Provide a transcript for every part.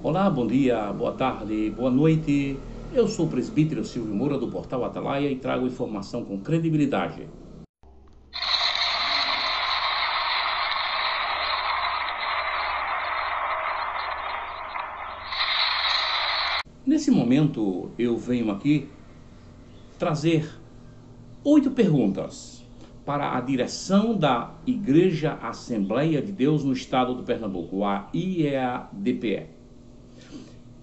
Olá, bom dia, boa tarde, boa noite. Eu sou o presbítero Silvio Moura do Portal Atalaia e trago informação com credibilidade. Nesse momento, eu venho aqui trazer 8 perguntas para a direção da Igreja Assembleia de Deus no estado do Pernambuco, a IEADPE.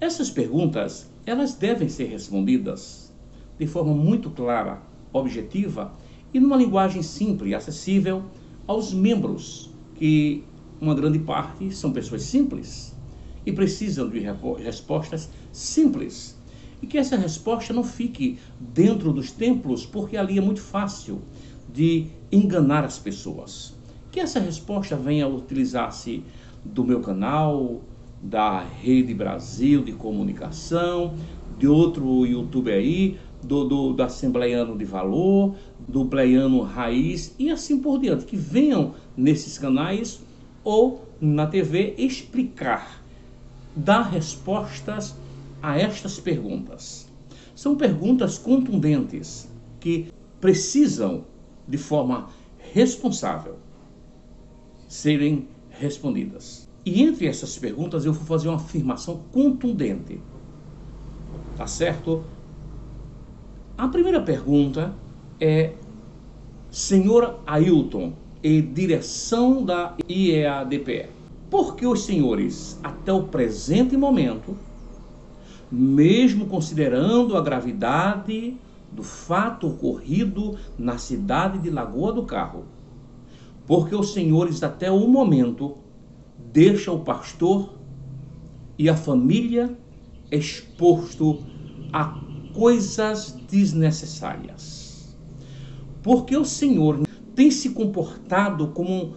Essas perguntas, elas devem ser respondidas de forma muito clara, objetiva e numa linguagem simples, acessível aos membros, que uma grande parte são pessoas simples e precisam de respostas simples. E que essa resposta não fique dentro dos templos, porque ali é muito fácil de enganar as pessoas. Que essa resposta venha a utilizar-se do meu canal, da Rede Brasil de Comunicação, de outro YouTube aí, do Assembleiano de Valor, do Pleiano Raiz e assim por diante, que venham nesses canais ou na TV explicar, dar respostas a estas perguntas. São perguntas contundentes que precisam, de forma responsável, serem respondidas. E entre essas perguntas eu vou fazer uma afirmação contundente. Tá certo? A primeira pergunta é: Senhor Ailton e direção da IEADPE, por que os senhores, até o presente momento, mesmo considerando a gravidade do fato ocorrido na cidade de Lagoa do Carro, porque os senhores até o momento deixam o pastor e a família exposto a coisas desnecessárias? Porque o Senhor tem se comportado como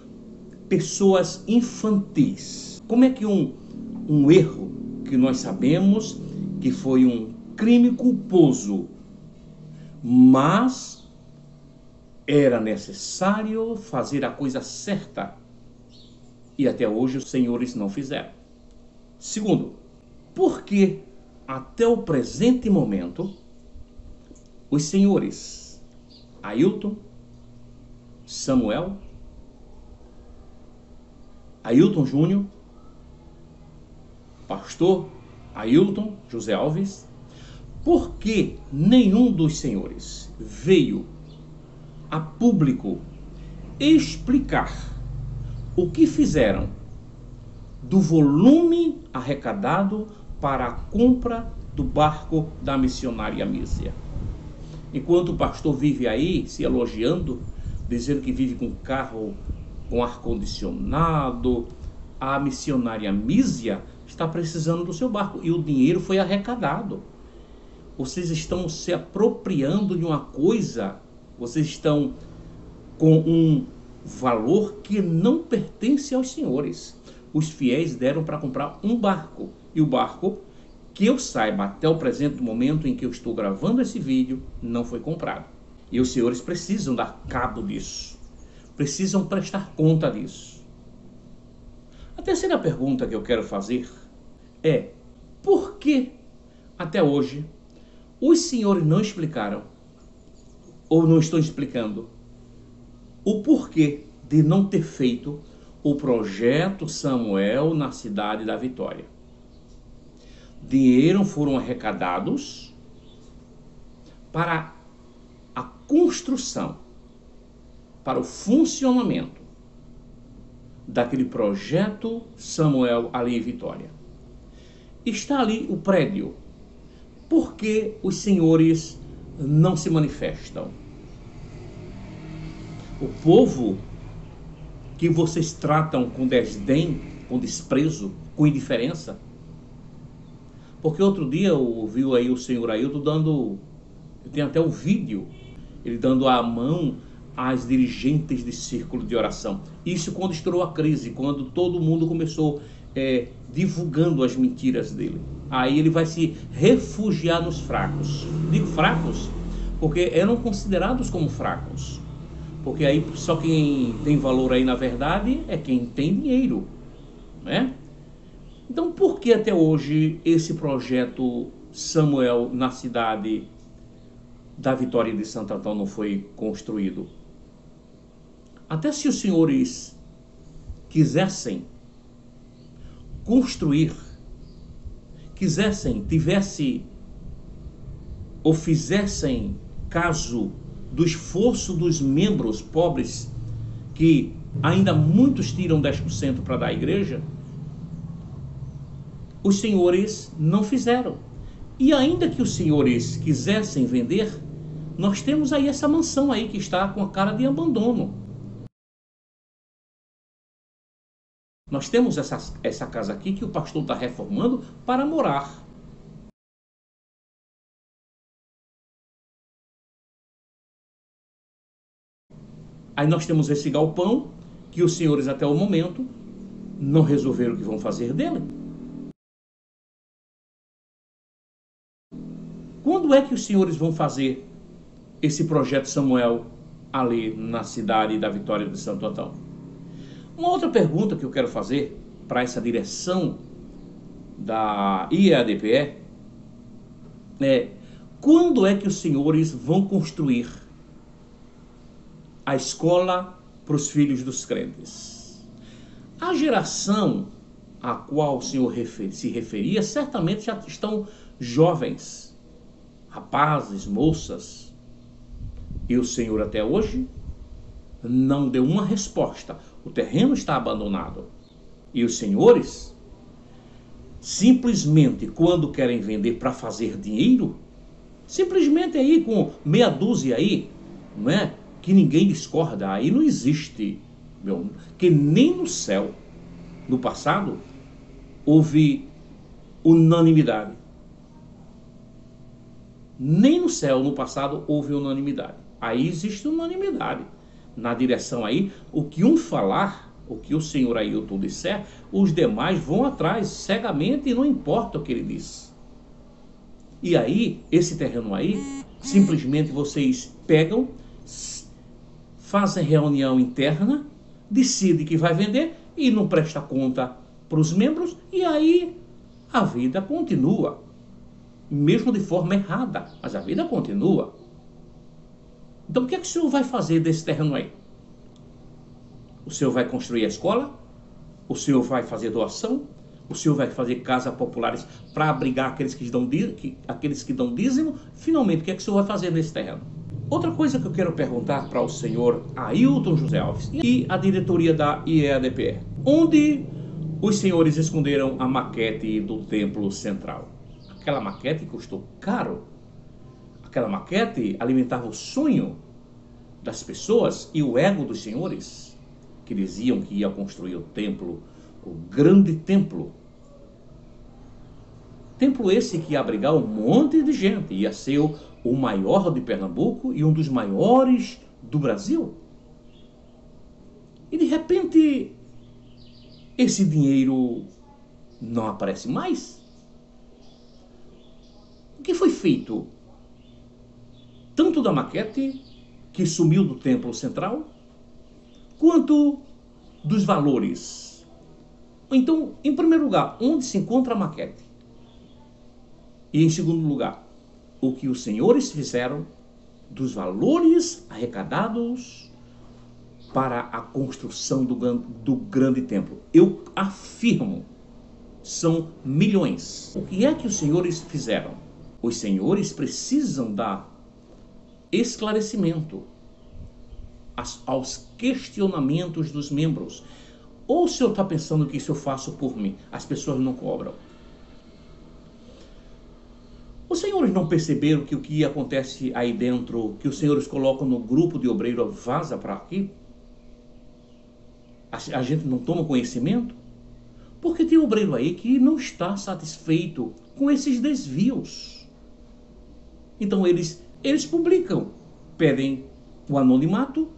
pessoas infantis. Como é que um erro que nós sabemos que foi um crime culposo, mas era necessário fazer a coisa certa, e até hoje os senhores não fizeram. Segundo, porque até o presente momento os senhores Ailton, Samuel, Ailton Júnior, pastor Ailton José Alves, por que nenhum dos senhores veio a público explicar o que fizeram do volume arrecadado para a compra do barco da missionária Mísia? Enquanto o pastor vive aí se elogiando, dizendo que vive com carro com ar-condicionado, a missionária Mísia está precisando do seu barco e o dinheiro foi arrecadado. Vocês estão se apropriando de uma coisa, vocês estão com um valor que não pertence aos senhores. Os fiéis deram para comprar um barco, e o barco, que eu saiba até o presente momento em que eu estou gravando esse vídeo, não foi comprado. E os senhores precisam dar cabo disso, precisam prestar conta disso. A terceira pergunta que eu quero fazer é: por que até hoje os senhores não explicaram, ou não estão explicando, o porquê de não ter feito o projeto Samuel na cidade da Vitória? Dinheiro foram arrecadados para a construção, para o funcionamento daquele projeto Samuel ali em Vitória. Está ali o prédio. Por que os senhores não se manifestam? O povo que vocês tratam com desdém, com desprezo, com indiferença. Porque outro dia eu ouvi aí o senhor Ailton dando, tem até o vídeo, ele dando a mão às dirigentes de círculo de oração. Isso quando estourou a crise, quando todo mundo começou divulgando as mentiras dele. Aí ele vai se refugiar nos fracos. Digo fracos porque eram considerados como fracos. Porque aí só quem tem valor aí na verdade é quem tem dinheiro, né? Então, por que até hoje esse projeto Samuel na cidade da Vitória de Santo Antão não foi construído? Até se os senhores quisessem construir, tivesse ou fizessem caso do esforço dos membros pobres, que ainda muitos tiram 10% para dar à igreja, os senhores não fizeram. E ainda que os senhores quisessem vender, nós temos aí essa mansão aí que está com a cara de abandono. Nós temos essa casa aqui que o pastor está reformando para morar. Aí nós temos esse galpão que os senhores até o momento não resolveram o que vão fazer dele. Quando é que os senhores vão fazer esse projeto Samuel ali na cidade da Vitória de Santo Antão? Uma outra pergunta que eu quero fazer para essa direção da IEADPE é: quando é que os senhores vão construir a escola para os filhos dos crentes? A geração a qual o senhor se referia certamente já estão jovens, rapazes, moças, e o senhor até hoje não deu uma resposta. O terreno está abandonado e os senhores simplesmente, quando querem vender para fazer dinheiro, simplesmente aí com meia dúzia aí, não é? Que ninguém discorda, aí não existe, meu, que nem no céu, no passado, houve unanimidade. Nem no céu, no passado, houve unanimidade. Aí existe unanimidade. Na direção aí, o que um falar, o que o senhor Ailton disser, os demais vão atrás cegamente e não importa o que ele diz. E aí, esse terreno aí, simplesmente vocês pegam, fazem reunião interna, decidem que vai vender e não presta conta para os membros, e aí a vida continua, mesmo de forma errada, mas a vida continua. Então o que é que o senhor vai fazer desse terreno aí? O senhor vai construir a escola? O senhor vai fazer doação? O senhor vai fazer casas populares para abrigar aqueles que dão dízimo? Finalmente, o que é que o senhor vai fazer nesse terreno? Outra coisa que eu quero perguntar para o senhor Ailton José Alves e a diretoria da IEADPE: onde os senhores esconderam a maquete do templo central? Aquela maquete custou caro. Aquela maquete alimentava o sonho das pessoas e o ego dos senhores, que diziam que ia construir o templo, o grande templo. Templo esse que ia abrigar um monte de gente, ia ser o maior de Pernambuco e um dos maiores do Brasil. E de repente, esse dinheiro não aparece mais. O que foi feito? Tanto da maquete, que sumiu do templo central, quanto dos valores. Então, em primeiro lugar, onde se encontra a maquete? E em segundo lugar, o que os senhores fizeram dos valores arrecadados para a construção do grande templo? Eu afirmo, são milhões. O que é que os senhores fizeram? Os senhores precisam dar esclarecimento aos questionamentos dos membros. Ou o senhor está pensando que isso eu faço por mim? As pessoas não cobram. Os senhores não perceberam que o que acontece aí dentro, que os senhores colocam no grupo de obreiro, vaza para aqui? A gente não toma conhecimento? Porque tem obreiro aí que não está satisfeito com esses desvios. Então eles publicam, pedem o anonimato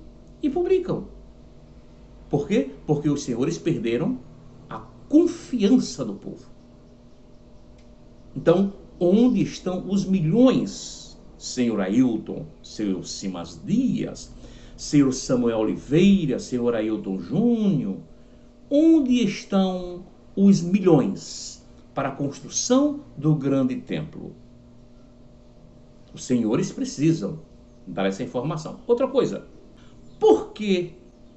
e publicam. Por quê? Porque os senhores perderam a confiança do povo. Então, onde estão os milhões, senhor Ailton, senhor Simas Dias, senhor Samuel Oliveira, senhor Ailton Júnior? Onde estão os milhões para a construção do grande templo. Os senhores precisam dar essa informação. Outra coisa, por que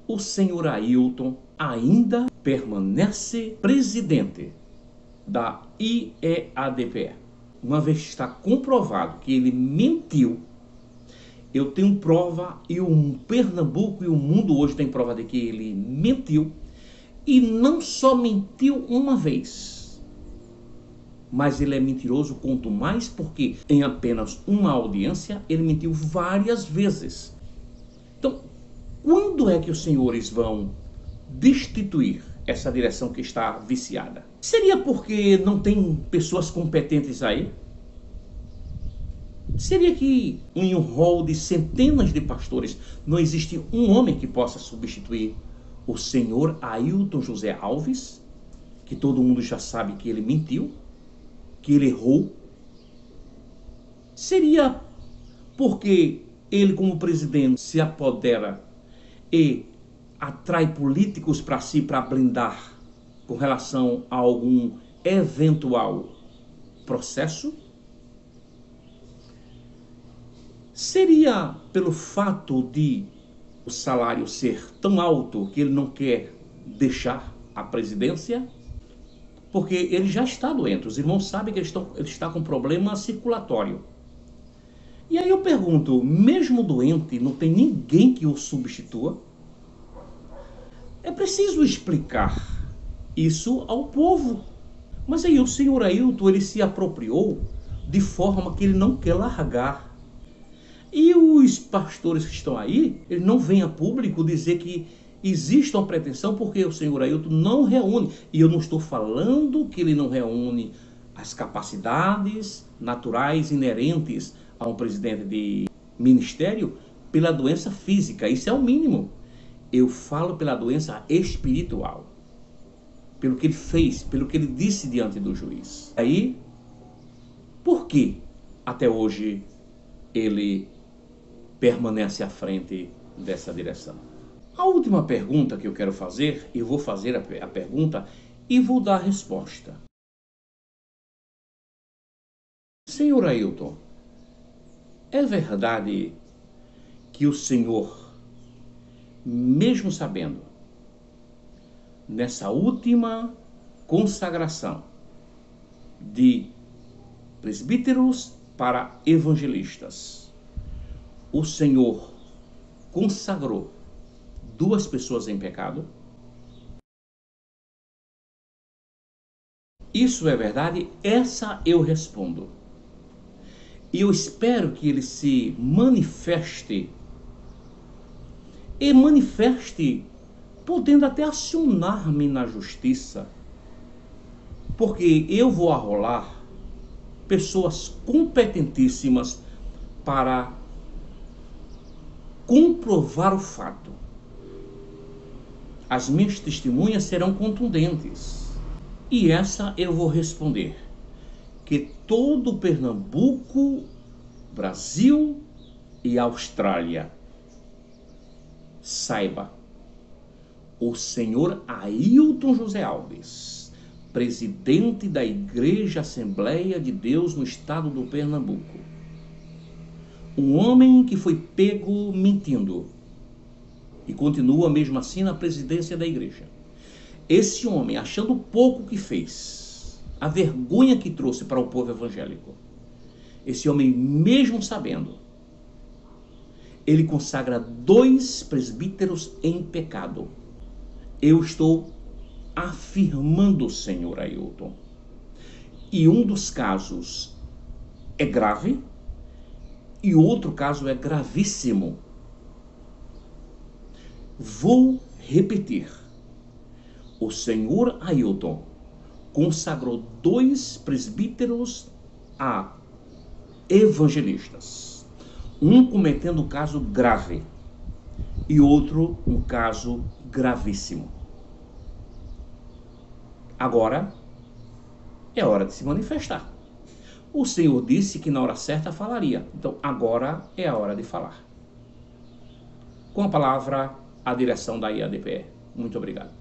o senhor Ailton ainda permanece presidente da IEADPE? Uma vez que está comprovado que ele mentiu, eu tenho prova, e o Pernambuco e o mundo hoje tem prova de que ele mentiu, e não só mentiu uma vez, mas ele é mentiroso quanto mais porque em apenas uma audiência ele mentiu várias vezes. Então, quando é que os senhores vão destituir essa direção que está viciada? Seria porque não tem pessoas competentes aí? Seria que em um rol de centenas de pastores não existe um homem que possa substituir o senhor Ailton José Alves, que todo mundo já sabe que ele mentiu, que ele errou? Seria porque ele, como presidente, se apodera e atrai políticos para si, para blindar com relação a algum eventual processo? Seria pelo fato de o salário ser tão alto que ele não quer deixar a presidência? Porque ele já está doente, os irmãos sabem que ele está com problema circulatório. E aí eu pergunto, mesmo doente, não tem ninguém que o substitua? É preciso explicar isso ao povo. Mas aí o senhor Ailton, ele se apropriou de forma que ele não quer largar. E os pastores que estão aí, eles não vêm a público dizer que existe uma pretensão porque o senhor Ailton não reúne. E eu não estou falando que ele não reúne as capacidades naturais inerentes a um presidente de ministério pela doença física. Isso é o mínimo. Eu falo pela doença espiritual. Pelo que ele fez, pelo que ele disse diante do juiz. Aí, por que até hoje ele permanece à frente dessa direção? A última pergunta que eu quero fazer, eu vou fazer a pergunta e vou dar a resposta. Senhor Ailton, é verdade que o senhor, mesmo sabendo, nessa última consagração de presbíteros para evangelistas, o senhor consagrou 2 pessoas em pecado? Isso é verdade? Essa eu respondo. E eu espero que ele se manifeste, e manifeste podendo até acionar-me na justiça, porque eu vou arrolar pessoas competentíssimas para comprovar o fato. As minhas testemunhas serão contundentes. E essa eu vou responder: que todo Pernambuco, Brasil e Austrália saiba, o senhor Ailton José Alves, presidente da Igreja Assembleia de Deus no estado do Pernambuco, um homem que foi pego mentindo e continua mesmo assim na presidência da igreja. Esse homem, achando o pouco que fez, a vergonha que trouxe para o povo evangélico, esse homem, mesmo sabendo, ele consagra 2 presbíteros em pecado. Eu estou afirmando, senhor Ailton, e um dos casos é grave e outro caso é gravíssimo. Vou repetir: o senhor Ailton consagrou 2 presbíteros a evangelistas, um cometendo um caso grave e outro um caso gravíssimo. Agora é hora de se manifestar. O Senhor disse que na hora certa falaria, então agora é a hora de falar. Com a palavra, a direção da IEADPE. Muito obrigado.